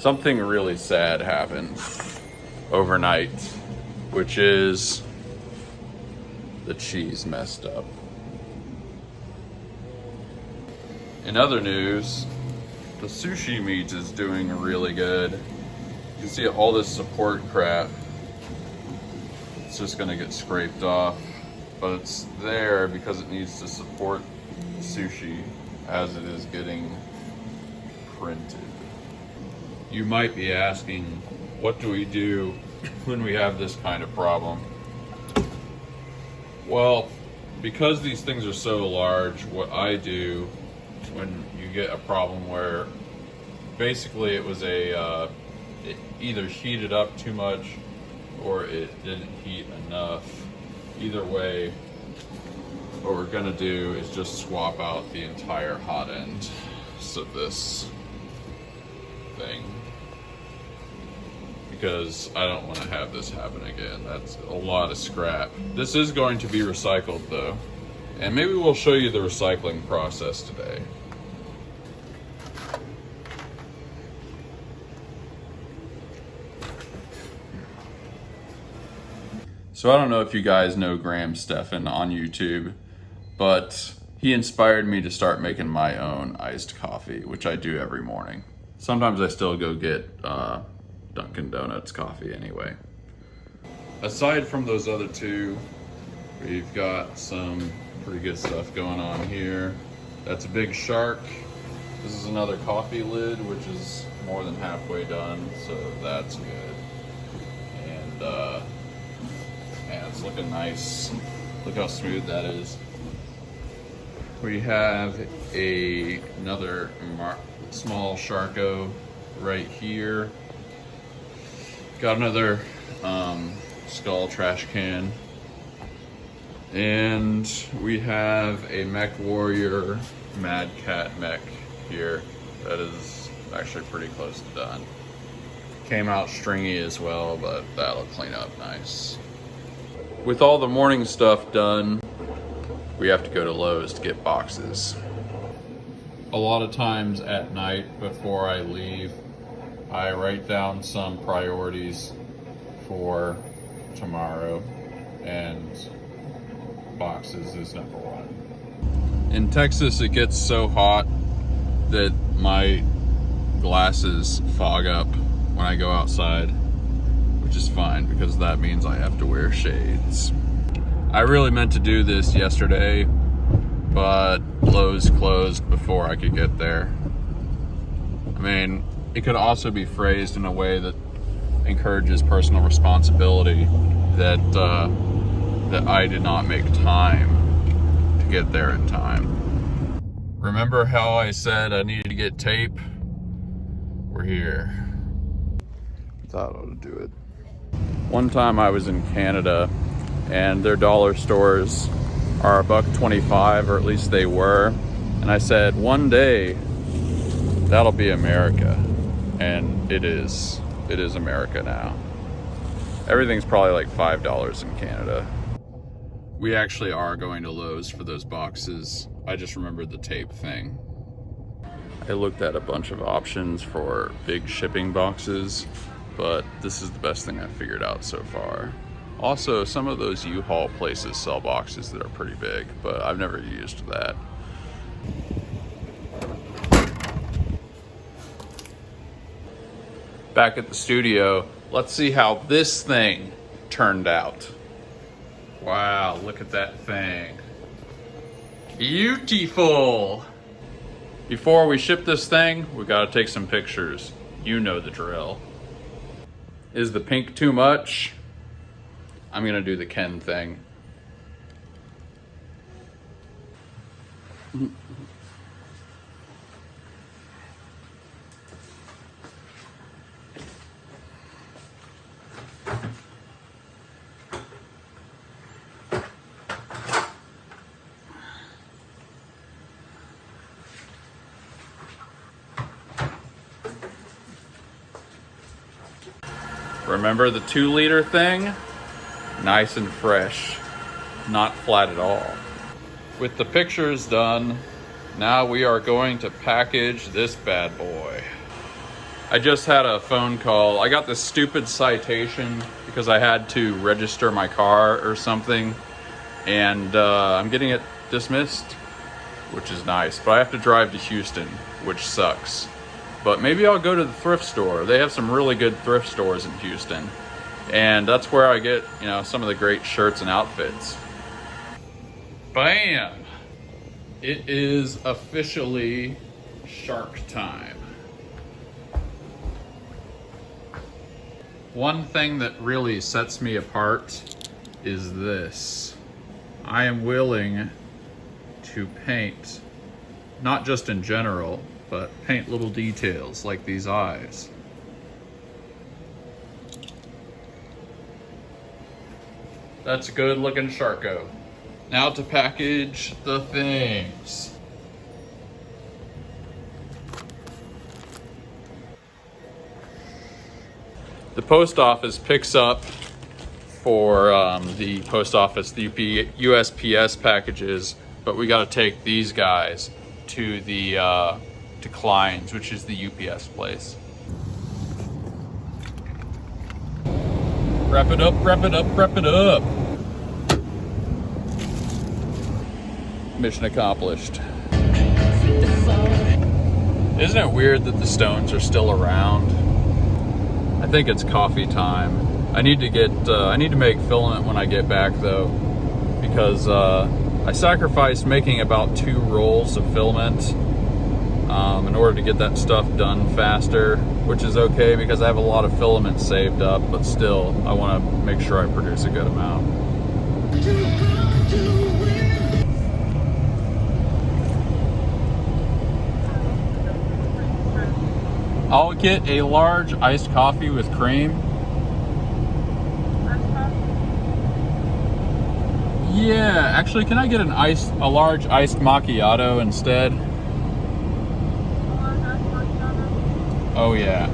something really sad happened overnight, which is the cheese messed up. In other news, the sushi meat is doing really good. You can see all this support crap. It's just gonna get scraped off, but it's there because it needs to support the sushi as it is getting printed. You might be asking, what do we do when we have this kind of problem? Well, because these things are so large, what I do when you get a problem where basically it was it either heated up too much or it didn't heat enough. Either way, what we're gonna do is just swap out the entire hot end of this thing, because I don't want to have this happen again. That's a lot of scrap. This is going to be recycled though, and maybe we'll show you the recycling process today. So I don't know if you guys know Graham Stephan on YouTube, but he inspired me to start making my own iced coffee, which I do every morning. Sometimes I still go get Dunkin' Donuts coffee anyway. Aside from those other two, we've got some pretty good stuff going on here. That's a big shark. This is another coffee lid, which is more than halfway done, so that's good. And man, it's looking nice. Look how smooth that is. We have another small Sharko right here. Got another skull trash can. And we have a Mech Warrior Mad Cat mech here that is actually pretty close to done. Came out stringy as well, but that'll clean up nice. With all the morning stuff done, we have to go to Lowe's to get boxes. A lot of times at night before I leave, I write down some priorities for tomorrow, and boxes is number one. In Texas, it gets so hot that my glasses fog up when I go outside, which is fine because that means I have to wear shades. I really meant to do this yesterday, but Lowe's closed before I could get there. I mean, it could also be phrased in a way that encourages personal responsibility, that I did not make time to get there in time. Remember how I said I needed to get tape? We're here. Thought I ought to do it. One time I was in Canada, and their dollar stores are $1.25, or at least they were. And I said, one day, that'll be America. And it is. It is America now. Everything's probably like $5 in Canada. We actually are going to Lowe's for those boxes. I just remembered the tape thing. I looked at a bunch of options for big shipping boxes, but this is the best thing I've figured out so far. Also, some of those U-Haul places sell boxes that are pretty big, but I've never used that. Back at the studio, let's see how this thing turned out. Wow, look at that thing. Beautiful! Before we ship this thing, we gotta take some pictures. You know the drill. Is the pink too much? I'm gonna do the Ken thing. Remember the 2-liter thing? Nice and fresh, not flat at all. With the pictures done, now we are going to package this bad boy. I just had a phone call. I got this stupid citation because I had to register my car or something, and I'm getting it dismissed, which is nice. But I have to drive to Houston, which sucks. But maybe I'll go to the thrift store. They have some really good thrift stores in Houston, and that's where I get, you know, some of the great shirts and outfits. Bam! It is officially shark time. One thing that really sets me apart is this. I am willing to paint, not just in general, but paint little details like these eyes. That's a good looking Sharko. Now to package the things. The post office picks up for the post office, the USPS packages, but we got to take these guys to the to Klein's, which is the UPS place. Wrap it up, wrap it up, wrap it up. Mission accomplished. Isn't it weird that the Stones are still around? I think it's coffee time. I need to make filament when I get back though, because I sacrificed making about 2 rolls of filament in order to get that stuff done faster, which is okay because I have a lot of filament saved up, but still I want to make sure I produce a good amount. I'll get a large iced coffee with cream. Yeah, actually, can I get a large iced macchiato instead? Oh yeah.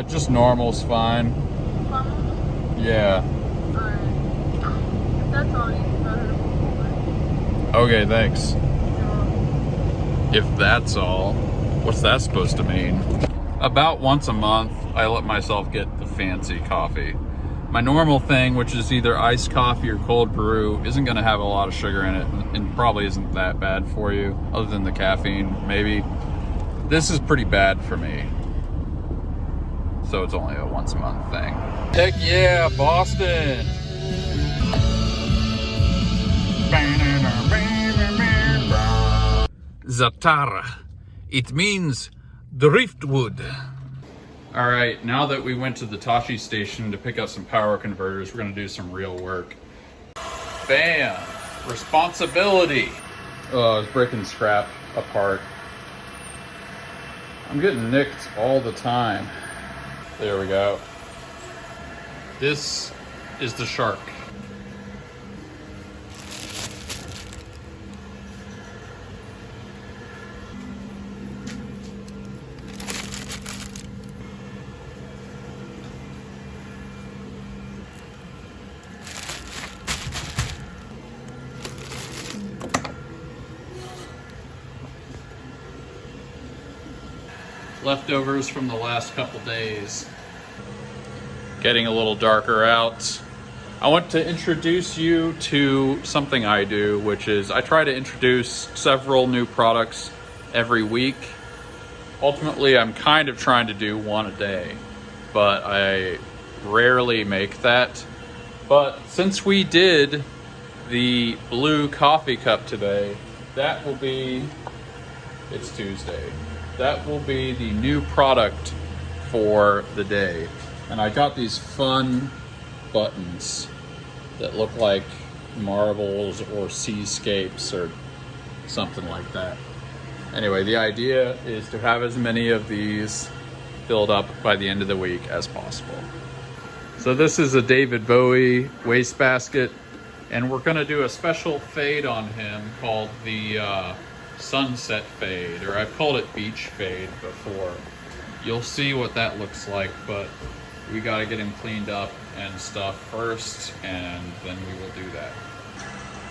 Just normal's fine. Yeah. Okay, thanks. If that's all, what's that supposed to mean? About once a month, I let myself get the fancy coffee. My normal thing, which is either iced coffee or cold brew, isn't gonna have a lot of sugar in it and probably isn't that bad for you, other than the caffeine, maybe. This is pretty bad for me. So it's only a once a month thing. Heck yeah, Boston! Zatara. It means driftwood. All right, now that we went to the Tashi station to pick up some power converters, we're gonna do some real work. Bam! Responsibility. Oh, I was breaking scrap apart. I'm getting nicked all the time. There we go. This is the shark. Leftovers from the last couple days. Getting a little darker out. I want to introduce you to something I do, which is I try to introduce several new products every week. Ultimately, I'm kind of trying to do one a day, but I rarely make that. But since we did the blue coffee cup today, that will be, it's Tuesday. That will be the new product for the day. And I got these fun buttons that look like marbles or seascapes or something like that. Anyway, the idea is to have as many of these filled up by the end of the week as possible. So this is a David Bowie wastebasket, and we're gonna do a special fade on him called the sunset fade, or I've called it beach fade before. You'll see what that looks like, but we got to get him cleaned up and stuff first, and then we will do that.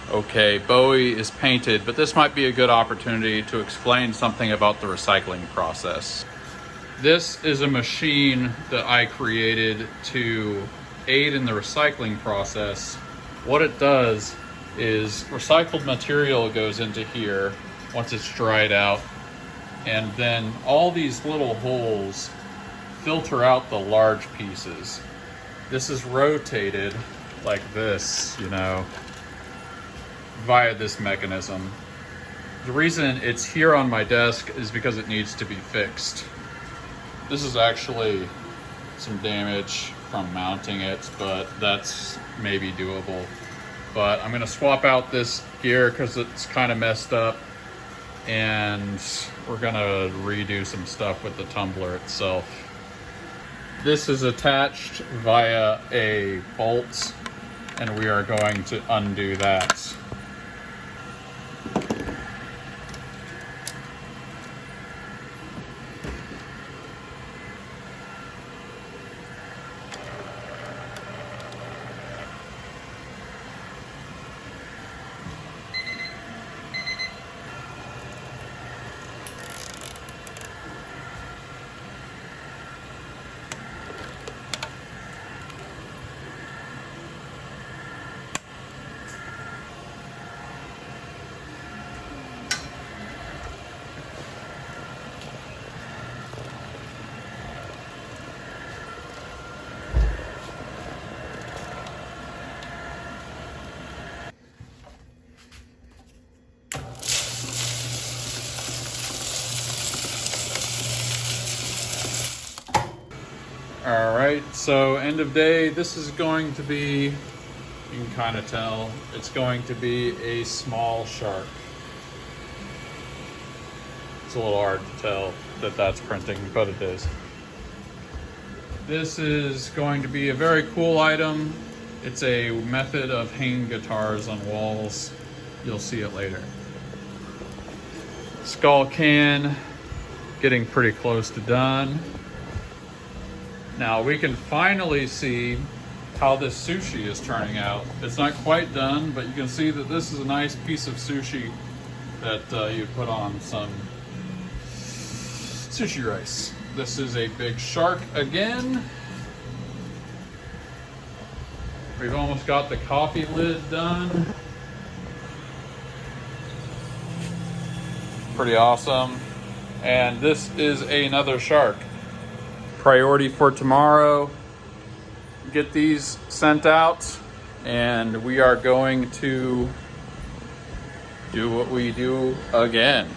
Okay, Bowie is painted, but this might be a good opportunity to explain something about the recycling process. This is a machine that I created to aid in the recycling process. What it does is recycled material goes into here once it's dried out, and then all these little holes filter out the large pieces. This is rotated like this, you know, via this mechanism. The reason it's here on my desk is because it needs to be fixed. This is actually some damage from mounting it, but that's maybe doable. But I'm gonna swap out this gear because it's kind of messed up, and we're gonna redo some stuff with the tumbler itself. This is attached via a bolt, and we are going to undo that. All right, so end of day, this is going to be, you can kind of tell, it's going to be a small shark. It's a little hard to tell that that's printing, but it is. This is going to be a very cool item. It's a method of hanging guitars on walls. You'll see it later. Skull can, getting pretty close to done. Now we can finally see how this sushi is turning out. It's not quite done, but you can see that this is a nice piece of sushi that you put on some sushi rice. This is a big shark again. We've almost got the coffee lid done. Pretty awesome. And this is another shark. Priority for tomorrow, get these sent out, and we are going to do what we do again.